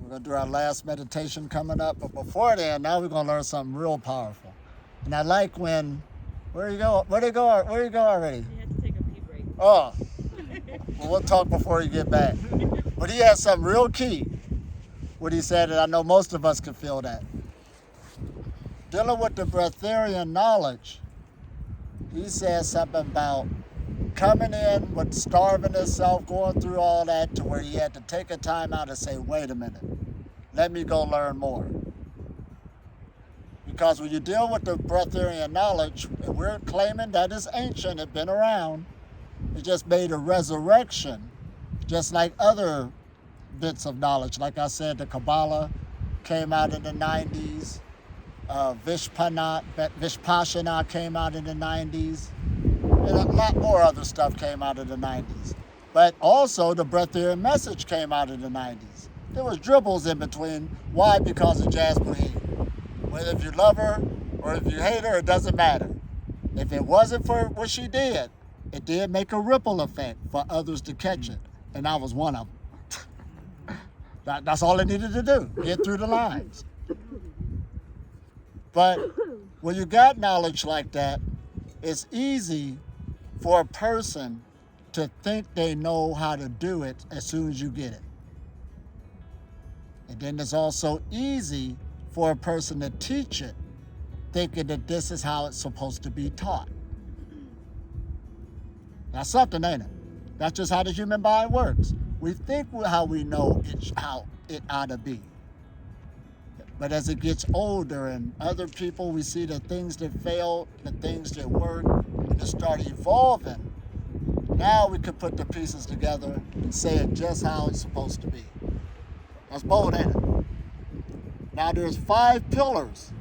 We're going to do our last meditation coming up. But before then, now we're going to learn something real powerful. And I like when, where you go already? You had to take a pee break. Oh, well, we'll talk before you get back. But he had something real key. What he said, and I know most of us can feel that. Dealing with the breatharian knowledge, he said something about coming in with starving himself, going through all that to where he had to take a time out and say, wait a minute, let me go learn more. Because when you deal with the breatharian knowledge, we're claiming that it's ancient, it's been around. It just made a resurrection, just like other bits of knowledge. Like I said, the Kabbalah came out in the 90s. Vishpashana came out in the 90s. And a lot more other stuff came out in the 90s. But also the breatharian message came out in the 90s. There was dribbles in between. Why? Because of Jazz Boheme. Whether if you love her or if you hate her, it doesn't matter. If it wasn't for what she did, it did make a ripple effect for others to catch it. And I was one of them. That's all it needed to do, get through the lines. But when you got knowledge like that, it's easy for a person to think they know how to do it as soon as you get it. And then it's also easy for a person to teach it, thinking that this is how it's supposed to be taught. That's something, ain't it? That's just how the human mind works. We think how we know how it ought to be. But as it gets older and other people, we see the things that failed, the things that worked, and it start evolving. Now we can put the pieces together and say it just how it's supposed to be. That's bold, ain't it? Now there's 5 pillars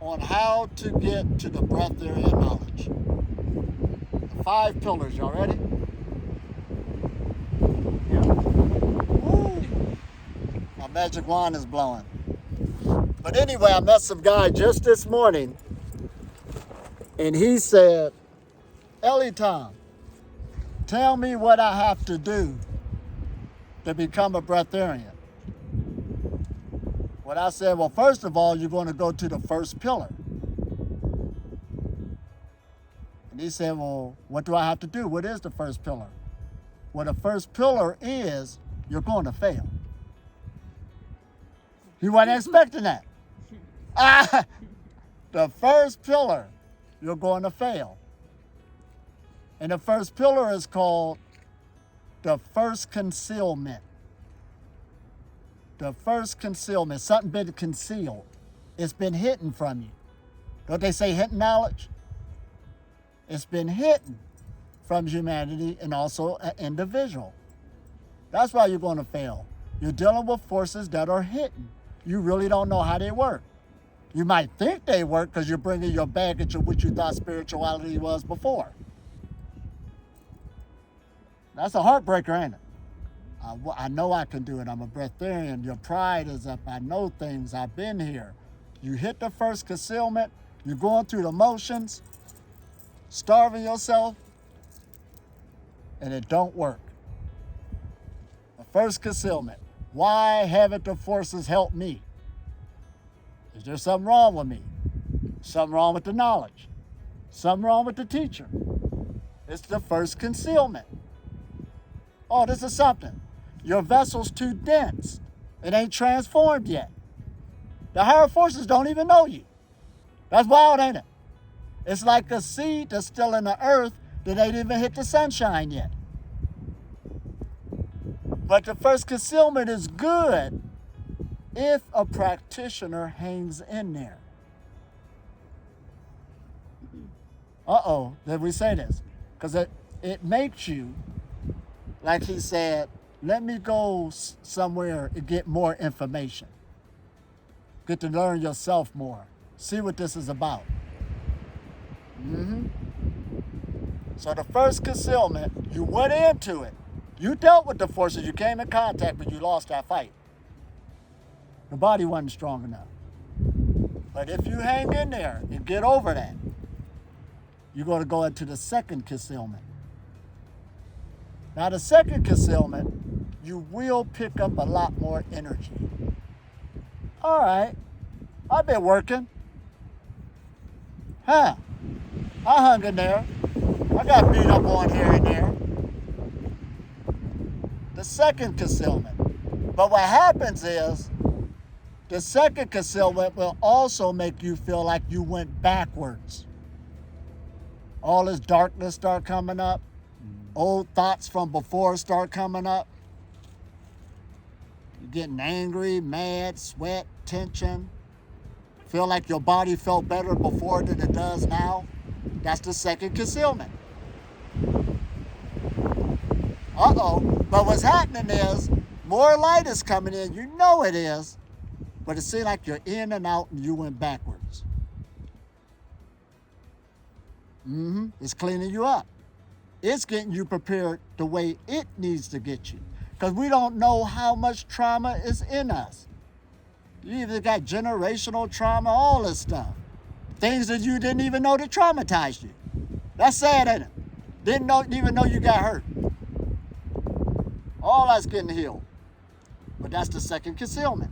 on how to get to the breatharian knowledge. 5 pillars, y'all ready? Woo. My magic wand is blowing. But anyway, I met some guy just this morning, and he said, Ellie Tom, tell me what I have to do to become a breatharian. Well, I said, well, first of all, you're going to go to the first pillar. And he said, well, what do I have to do? What is the first pillar? Well, the first pillar is you're going to fail. He wasn't expecting that. The first pillar, you're going to fail. And the first pillar is called the first concealment. The first concealment, something been concealed. It's been hidden from you. Don't they say hidden knowledge? It's been hidden from humanity and also an individual. That's why you're going to fail. You're dealing with forces that are hidden. You really don't know how they work. You might think they work because you're bringing your baggage of what you thought spirituality was before. That's a heartbreaker, ain't it? I know I can do it. I'm a breatharian. Your pride is up. I know things. I've been here. You hit the first concealment. You're going through the motions, starving yourself, and it don't work. The first concealment. Why haven't the forces helped me? Is there something wrong with me? Something wrong with the knowledge? Something wrong with the teacher? It's the first concealment. Oh, this is something. Your vessel's too dense. It ain't transformed yet. The higher forces don't even know you. That's wild, ain't it? It's like a seed that's still in the earth that ain't even hit the sunshine yet. But the first concealment is good if a practitioner hangs in there. Uh-oh, did we say this? Because it makes you, like he said, let me go somewhere and get more information. Get to learn yourself more. See what this is about. So the first concealment, you went into it. You dealt with the forces. You came in contact, but you lost that fight. The body wasn't strong enough. But if you hang in there and get over that, you're going to go into the second concealment. Now, the second concealment you will pick up a lot more energy. All right, I've been working. I hung in there. I got beat up on here and there. The second concealment. But what happens is, the second concealment will also make you feel like you went backwards. All this darkness start coming up. Old thoughts from before start coming up. You're getting angry, mad, sweat, tension. Feel like your body felt better before than it does now. That's the second concealment. But what's happening is, more light is coming in. You know it is. But it seems like you're in and out and you went backwards. It's cleaning you up. It's getting you prepared the way it needs to get you. Because we don't know how much trauma is in us. You either got generational trauma, all this stuff. Things that you didn't even know that traumatized you. That's sad, ain't it? Didn't even know you got hurt. All that's getting healed. But that's the second concealment.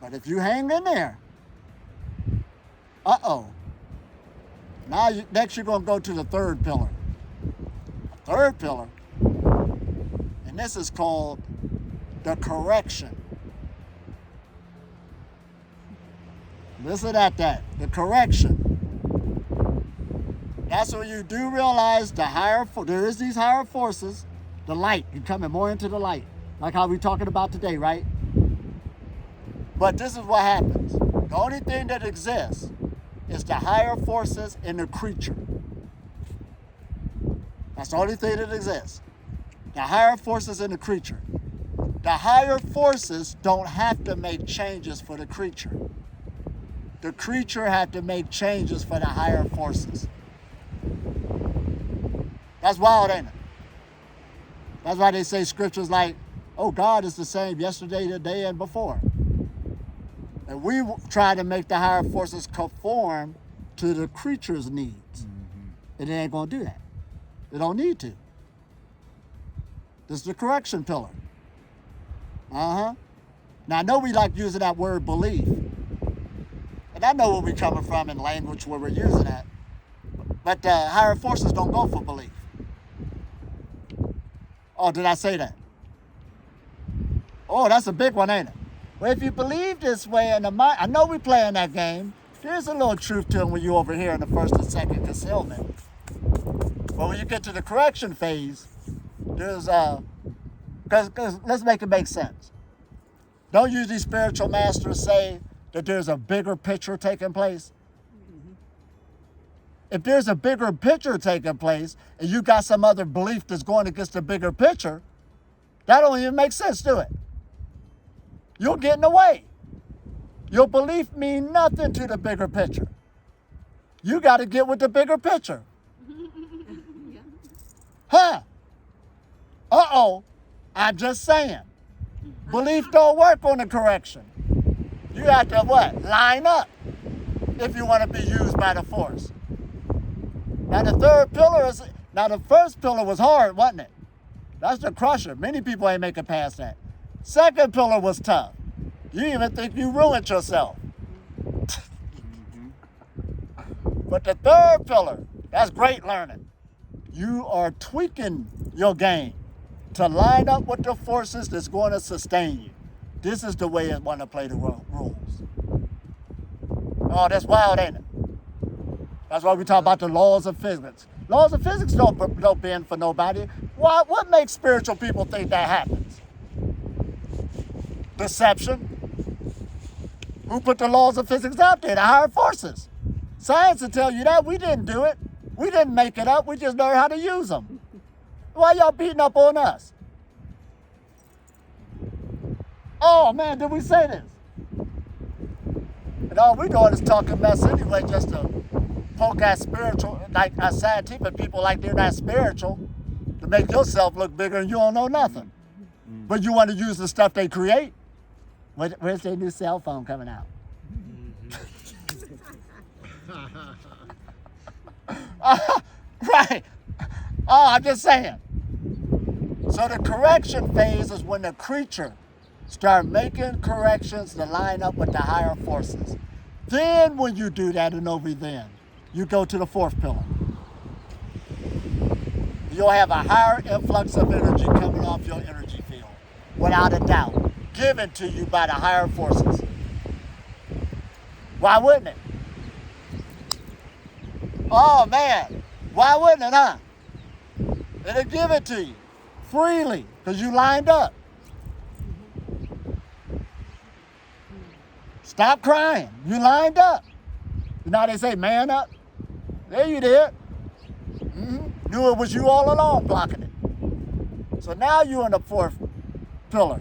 But if you hang in there, now next you're going to go to the third pillar. Third pillar, and this is called the correction. Listen at that, the correction. That's when you do realize there is these higher forces, the light, you're coming more into the light, like how we're talking about today, right? But this is what happens. The only thing that exists is the higher forces in the creature. That's the only thing that exists. The higher forces in the creature. The higher forces don't have to make changes for the creature. The creature had to make changes for the higher forces. That's wild, ain't it? That's why they say scriptures like, oh, God is the same yesterday, today, and before. And we try to make the higher forces conform to the creature's needs. And it ain't going to do that. It don't need to. This is the correction pillar. Now, I know we like using that word belief. And I know where we're coming from in language where we're using that. But the higher forces don't go for belief. Oh, did I say that? Oh, that's a big one, ain't it? Well, if you believe this way in the mind, I know we're playing that game. There's a little truth to it when you're over here in the first and second concealment. But when you get to the correction phase, there's because let's make it make sense. Don't usually spiritual masters say that there's a bigger picture taking place? If there's a bigger picture taking place and you got some other belief that's going against the bigger picture, that don't even make sense, do it? You'll get in the way. Your belief means nothing to the bigger picture. You got to get with the bigger picture. I'm just saying. Belief don't work on the correction. You have to what? Line up if you want to be used by the force. Now the first pillar was hard, wasn't it? That's the crusher. Many people ain't making past that. Second pillar was tough. You even think you ruined yourself. But the third pillar, that's great learning. You are tweaking your game to line up with the forces that's going to sustain you. This is the way it want to play the rules. Oh, that's wild, ain't it? That's why we talk about the laws of physics. Laws of physics don't bend for nobody. What makes spiritual people think that happens? Deception. Who put the laws of physics out there? The higher forces. Science will tell you that. We didn't do it. We didn't make it up. We just learned how to use them. Why y'all beating up on us? Oh, man, did we say this? And all we doing is talking mess anyway, just to poke at spiritual, like scientific people like they're not spiritual, to make yourself look bigger and you don't know nothing. But you want to use the stuff they create? Where's their new cell phone coming out? Right. Oh, I'm just saying. So the correction phase is when the creature start making corrections to line up with the higher forces. Then when you do that and over then, you go to the fourth pillar. You'll have a higher influx of energy coming off your energy field, without a doubt, given to you by the higher forces. Why wouldn't it? Oh man, why wouldn't it, huh? It'll give it to you freely because you lined up. Stop crying. You lined up. You know how they say, man up? There you did. Knew it was you all along blocking it. So now you're in the fourth pillar.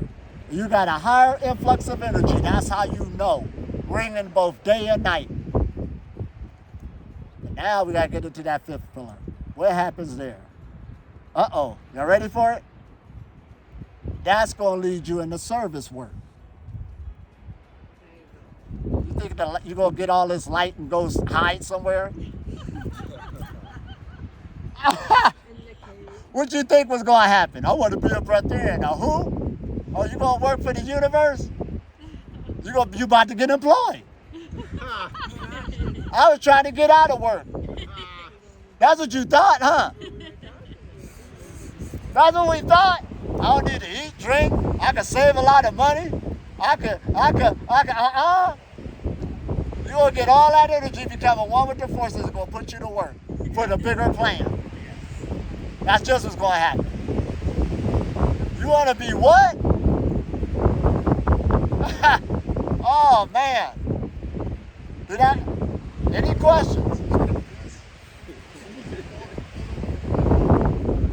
You got a higher influx of energy. That's how you know. Ringing both day and night. And now we got to get into that fifth pillar. What happens there? Uh-oh. Y'all ready for it? That's going to lead you into service work. You think you're going to get all this light and go hide somewhere? What you think was going to happen? I want to be a breatharian. Now who? Oh, you going to work for the universe? You about to get employed. I was trying to get out of work. That's what you thought, huh? That's what we thought. I don't need to eat, drink. I can save a lot of money. You're going to get all that energy, becoming one with the forces, is going to put you to work for the bigger plan. That's just what's going to happen. You want to be what? Oh, man. Any questions?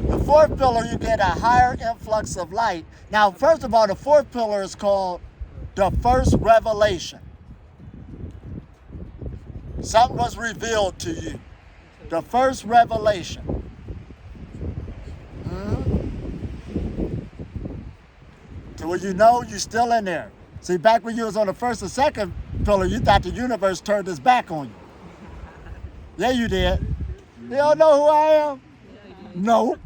The fourth pillar, you get a higher influx of light. Now, first of all, the fourth pillar is called the first revelation. Something was revealed to you. The first revelation. So when you know you're still in there. See, back when you was on the first and second pillar, you thought the universe turned its back on you. Yeah, you did. You don't know who I am? No.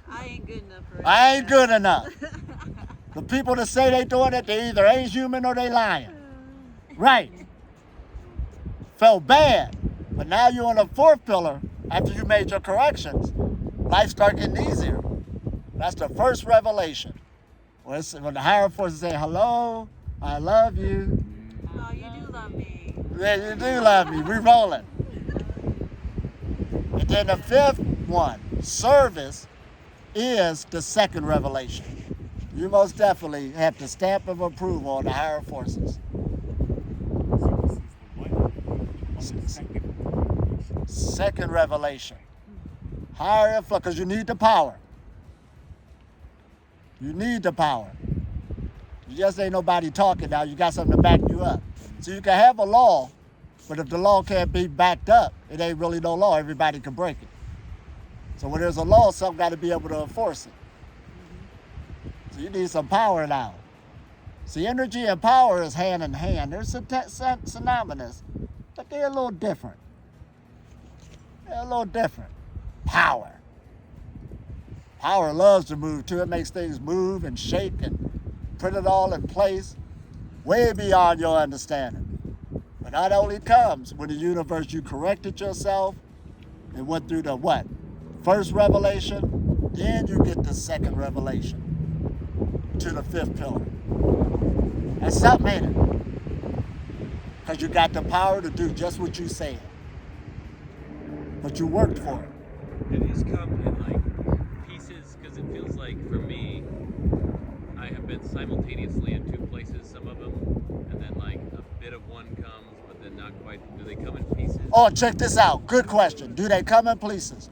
I ain't good enough for it. I ain't good enough. The people that say they doing it, they either ain't human or they lying. Right. Felt bad. But now you're on the fourth pillar. After you made your corrections, life start getting easier. That's the first revelation. When the higher forces say, hello, I love you. Oh, you do love me. Yeah, you do love me. We rolling. And then the fifth one, service, is the second revelation. You most definitely have the stamp of approval on the higher forces. Second revelation. Higher influx, because you need the power. You need the power. You just ain't nobody talking now. You got something to back you up. So you can have a law, but if the law can't be backed up, it ain't really no law. Everybody can break it. So when there's a law, something got to be able to enforce it. So you need some power now. See, energy and power is hand in hand. They're synonymous, but they're a little different. They're a little different. Power. Power loves to move too. It makes things move and shake and put it all in place, way beyond your understanding. But that only comes when the universe, you corrected yourself and went through the what? First revelation, then you get the second revelation to the fifth pillar. That's something, ain't it? Because you got the power to do just what you said. But you worked for it. Do these come in like pieces? Because it feels like for me, I have been simultaneously in two places, some of them, and then like a bit of one comes, but then not quite. Do they come in pieces? Oh, check this out. Good question. Do they come in pieces?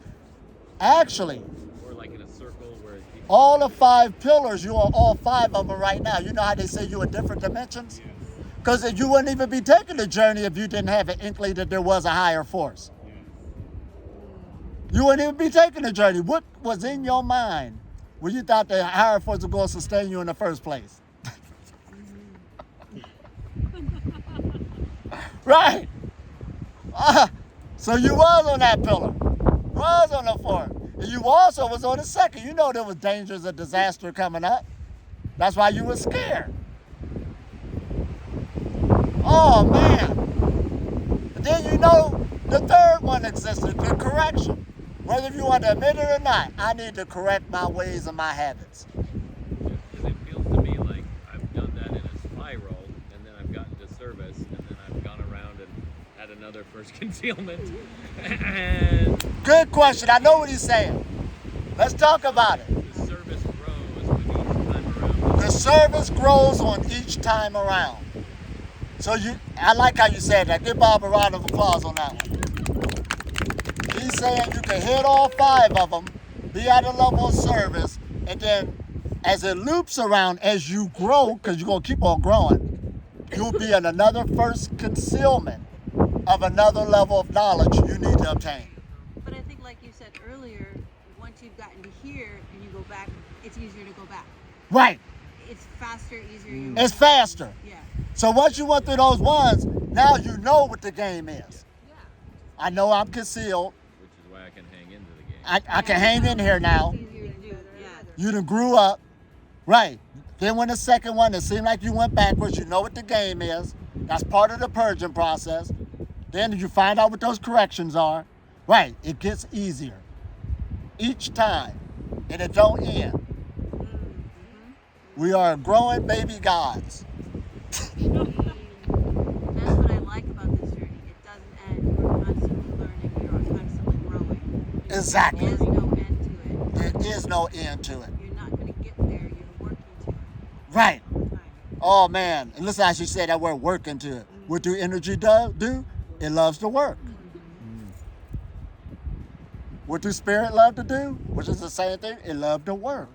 Actually, Or like in a circle where people... all the 5 pillars, you are all 5 of them right now. You know how they say you're in different dimensions? Yeah. Because you wouldn't even be taking the journey if you didn't have an inkling that there was a higher force. Yeah. You wouldn't even be taking the journey. What was in your mind when you thought the higher force was going to sustain you in the first place? Right. So you was on that pillar. Was on the fourth. And you also was on the second. You know there was dangers of disaster coming up. That's why you were scared. Oh, man. And then you know the third one existed, the correction. Whether you want to admit it or not, I need to correct my ways and my habits. Because it feels to me like I've done that in a spiral, and then I've gotten to service, and then I've gone around and had another first concealment. And Good question. I know what he's saying. Let's talk about it. the service grows with each time around. The service grows on each time around. So I like how you said that. Give Bob a round of applause on that one. He's saying you can hit all 5 of them, be at a level of service, and then as it loops around, as you grow, because you're going to keep on growing, you'll be in another first concealment of another level of knowledge you need to obtain. But I think, like you said earlier, once you've gotten to here and you go back, it's easier to go back. Right. It's faster, easier. It's faster. Yeah. So once you went through those ones, now you know what the game is. Yeah. I know I'm concealed. Which is why I can hang into the game. I can hang in here now. It's easier to do. Yeah. You done grew up. Right. Then when the second one, it seemed like you went backwards. You know what the game is. That's part of the purging process. Then you find out what those corrections are. Right. It gets easier each time. And it don't end. We are growing baby gods. That's what I like about this journey. It doesn't end. You're constantly learning. You're constantly growing. Exactly. There's no end to it. There is no end to it. You're not going to get there. You're working to it. Right. All the time. Oh, man. And listen, I should say that word working to it. What do energy do? It loves to work. What do spirit love to do? Which is the same thing. It loves to work.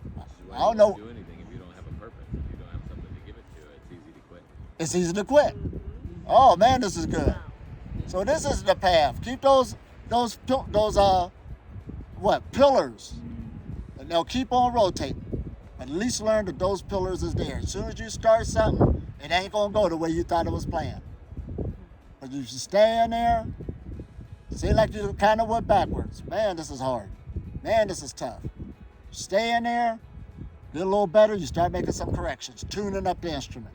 Which is why I don't you know. don't do anything if you don't have a purpose. If you don't have something to give it to, it's easy to quit. It's easy to quit. Oh, man, this is good. So this is the path. Keep those pillars. And they'll keep on rotating. At least learn that those pillars is there. As soon as you start something, it ain't going to go the way you thought it was planned. But you should stay in there. Seem like you kind of went backwards. Man, this is hard. Man, this is tough. Stay in there. Get a little better. You start making some corrections. Tuning up the instrument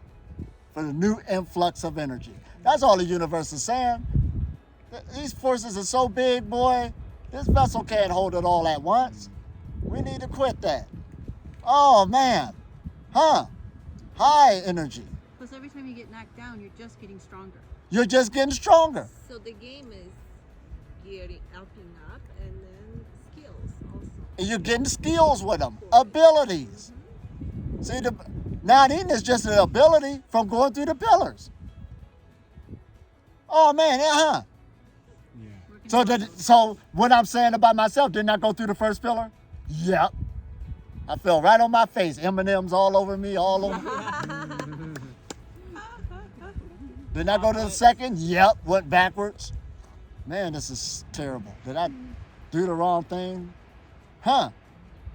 for the new influx of energy. That's all the universe is saying. These forces are so big, boy. This vessel can't hold it all at once. We need to quit that. Oh, man. Huh. High energy. Plus, every time you get knocked down, you're just getting stronger. You're just getting stronger. So the game is gearing up and then skills also. And you're getting skills with them. Abilities. See, not eating is just an ability from going through the pillars. Oh, man. Yeah, huh? So what I'm saying about myself, didn't I go through the first pillar? Yep. I fell right on my face. M&M's all over me, all over me. Didn't I go to the second? Yep. Went backwards. Man, this is terrible. Did I do the wrong thing? Huh.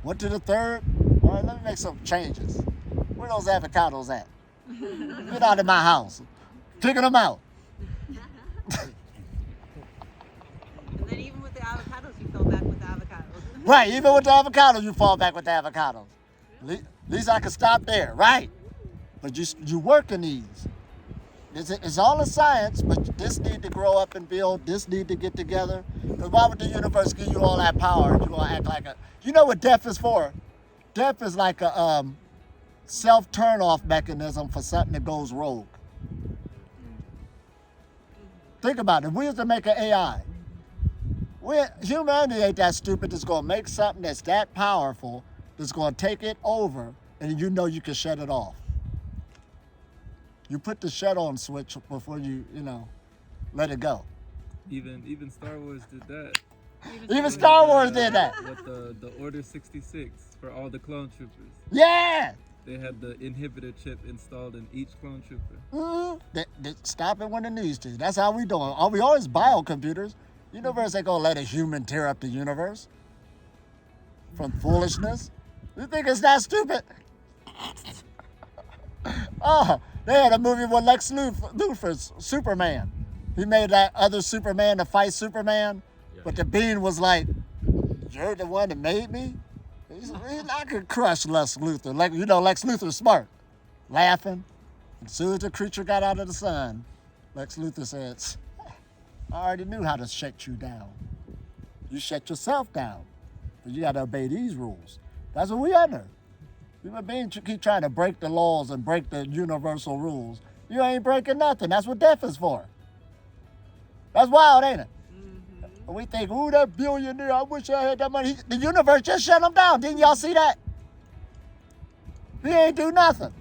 Went to the third. All right, let me make some changes. Where those avocados at? Get out of my house. Picking them out. And then even with the avocados, you fell back with the avocados. Right, even with the avocados, you fall back with the avocados. At least I can stop there, right? But you working these. It's all a science, but this need to grow up and build. This need to get together. Because why would the universe give you all that power? You want to act like a... You know what death is for? Death is like a self-turn-off mechanism for something that goes rogue. Think about it. If we was to make an AI, humanity ain't that stupid that's going to make something that's that powerful that's going to take it over, and you know you can shut it off. You put the shut-on switch before you let it go. Even Star Wars did that. Even Star Wars did that. With the Order 66 for all the clone troopers. Yeah! They had the inhibitor chip installed in each clone trooper. They stop it when it needs to. That's how we doing. We always biocomputers. Universe ain't gonna let a human tear up the universe from foolishness. You think it's that stupid? Oh, they had a movie with Lex Luthor's Superman. He made that other Superman to fight Superman, but the being was like, you're the one that made me? I could crush Lex Luthor. Like, you know, Lex Luthor's smart. Laughing. As soon as the creature got out of the sun, Lex Luthor said, I already knew how to shut you down. You shut yourself down. But you got to obey these rules. That's what we under. Human beings keep trying to break the laws and break the universal rules. You ain't breaking nothing. That's what death is for. That's wild, ain't it? We think, ooh, that billionaire, I wish I had that money. The universe just shut him down. Didn't y'all see that? He ain't do nothing.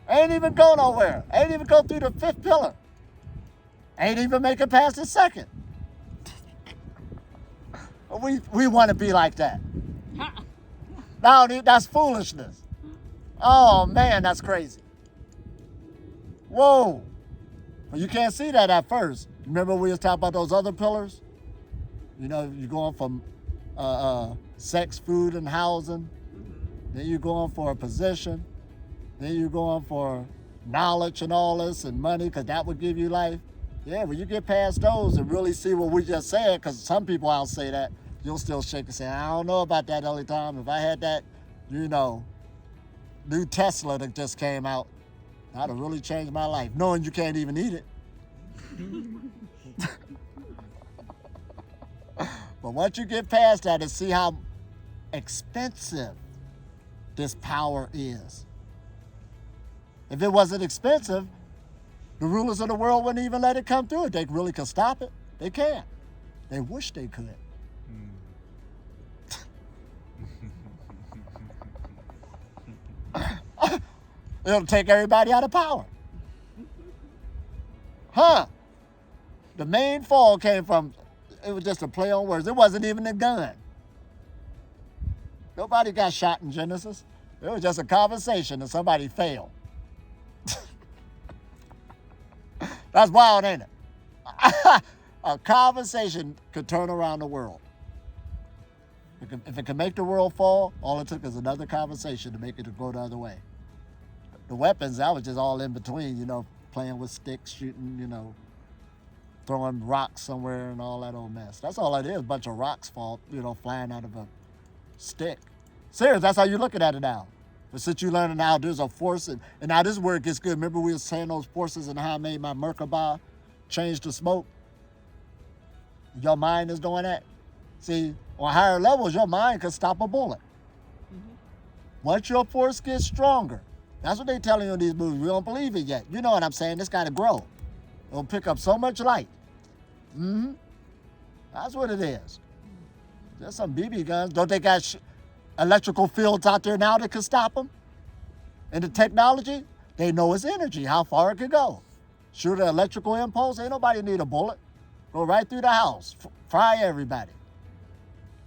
Ain't even go nowhere. Ain't even go through the fifth pillar. Ain't even make it past the second. We want to be like that. No, that's foolishness. Oh, man, that's crazy. Whoa. But you can't see that at first. Remember we was talking about those other pillars? You know, you're going from sex, food, and housing. Then you're going for a position. Then you're going for knowledge and all this and money, because that would give you life. Yeah, when you get past those and really see what we just said, because some people I'll say that, you'll still shake and say, I don't know about that all the time. If I had that, you know, new Tesla that just came out, that'd have really changed my life, knowing you can't even eat it. But once you get past that and see how expensive this power is. If it wasn't expensive, the rulers of the world wouldn't even let it come through. If they really could stop it, they can't. They wish they could. It'll take everybody out of power. Huh? The main fall came from, it was just a play on words. It wasn't even a gun. Nobody got shot in Genesis. It was just a conversation and somebody failed. That's wild, ain't it? A conversation could turn around the world. If it could make the world fall, all it took is another conversation to make it go the other way. The weapons, that was just all in between, you know, playing with sticks, shooting, you know, throwing rocks somewhere and all that old mess. That's all it is, a bunch of rocks flying out of a stick. Serious, that's how you're looking at it now. But since you learning now there's a force, and now this is where it gets good. Remember we were saying those forces and how I made my Merkabah change to smoke? Your mind is doing that. See, on higher levels, your mind can stop a bullet. Once your force gets stronger, that's what they're telling you in these movies. We don't believe it yet. You know what I'm saying? It's got to grow. It'll pick up so much light. That's what it is. There's some BB guns. Don't they got electrical fields out there now that can stop them? And the technology, they know it's energy, how far it could go. Shoot an electrical impulse, ain't nobody need a bullet. Go right through the house, fry everybody.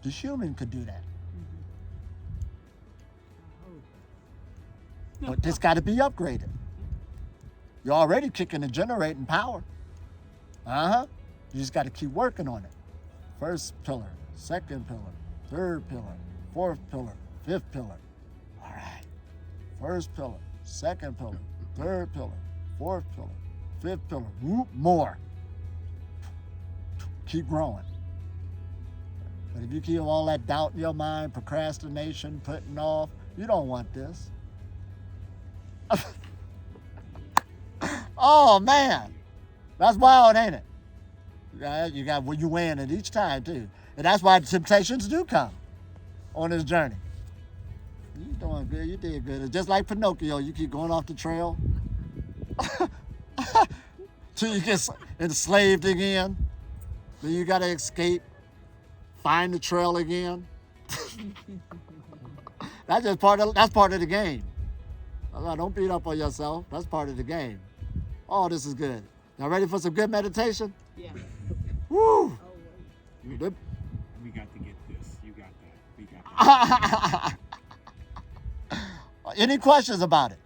The human could do that. But this got to be upgraded. You're already kicking and generating power. You just got to keep working on it. First pillar, second pillar, third pillar, fourth pillar, fifth pillar. All right. First pillar, second pillar, third pillar, fourth pillar, fifth pillar. Whoop, more. Keep growing. But if you keep all that doubt in your mind, procrastination, putting off, you don't want this. Oh, man. That's wild, ain't it? You got what you weighing it each time, too. And that's why the temptations do come on this journey. You're doing good. You did good. It's just like Pinocchio. You keep going off the trail till you get enslaved again. Then you got to escape, find the trail again. That's part of the game. Don't beat up on yourself. That's part of the game. Oh, this is good. Y'all ready for some good meditation? Yeah. Woo! We got to get this. You got that. We got that. Any questions about it?